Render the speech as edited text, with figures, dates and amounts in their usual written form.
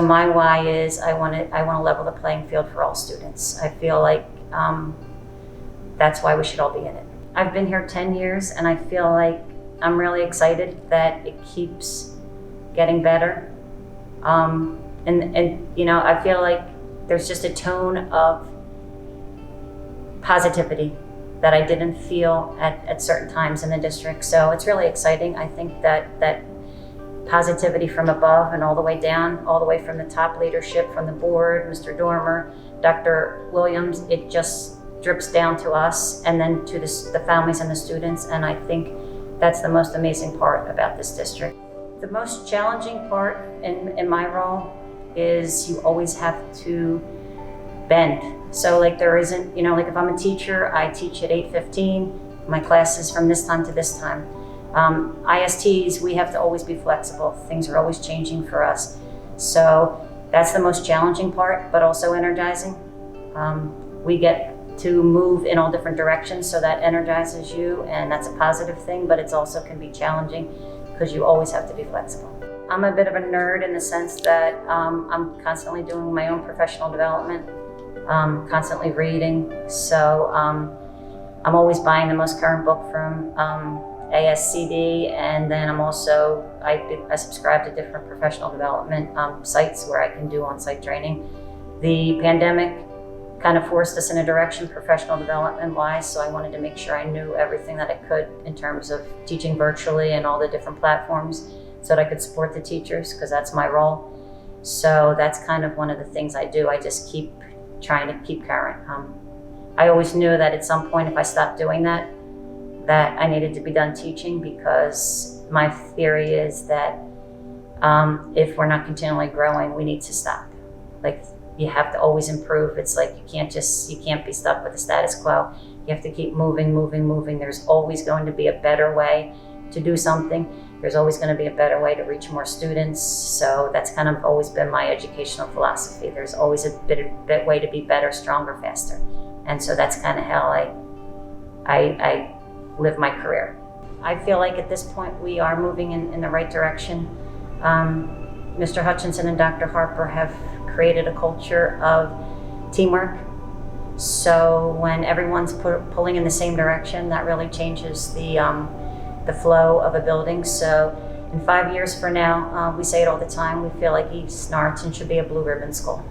My why is I want to level the playing field for all students. I feel like that's why we should all be in it. I've been here 10 years and I feel like I'm really excited that it keeps getting better. And you know, I feel like there's just a tone of positivity that I didn't feel at certain times in the district. So it's really exciting. I think that positivity from above and all the way down, all the way from the top leadership, from the board, Mr. Dormer, Dr. Williams, it just drips down to us and then to the families and the students. And I think that's the most amazing part about this district. The most challenging part in my role is you always have to bend. So like there isn't, you know, like if I'm a teacher, I teach at 8:15, my class is from this time to this time. ISTs, we have to always be flexible. Things are always changing for us. So that's the most challenging part, but also energizing. We get to move in all different directions, so that energizes you, and that's a positive thing, but it also can be challenging because you always have to be flexible. I'm a bit of a nerd in the sense that I'm constantly doing my own professional development, constantly reading. So I'm always buying the most current book from ASCD, and then I'm also, I subscribe to different professional development sites where I can do on-site training. The pandemic kind of forced us in a direction professional development wise, so I wanted to make sure I knew everything that I could in terms of teaching virtually and all the different platforms so that I could support the teachers, because that's my role. So that's kind of one of the things I do. I just keep trying to keep current. I always knew that at some point if I stopped doing that I needed to be done teaching, because my theory is that if we're not continually growing, we need to stop. Like, you have to always improve. It's like you can't be stuck with the status quo. You have to keep moving. There's always going to be a better way to do something. There's always going to be a better way to reach more students. So that's kind of always been my educational philosophy. There's always a bit way to be better, stronger, faster. And so that's kind of how I live my career. I feel like at this point we are moving in the right direction. Mr. Hutchinson and Dr. Harper have created a culture of teamwork. So when everyone's pulling in the same direction, that really changes the flow of a building. So in 5 years from now, we say it all the time, we feel like East Norriton should be a blue ribbon school.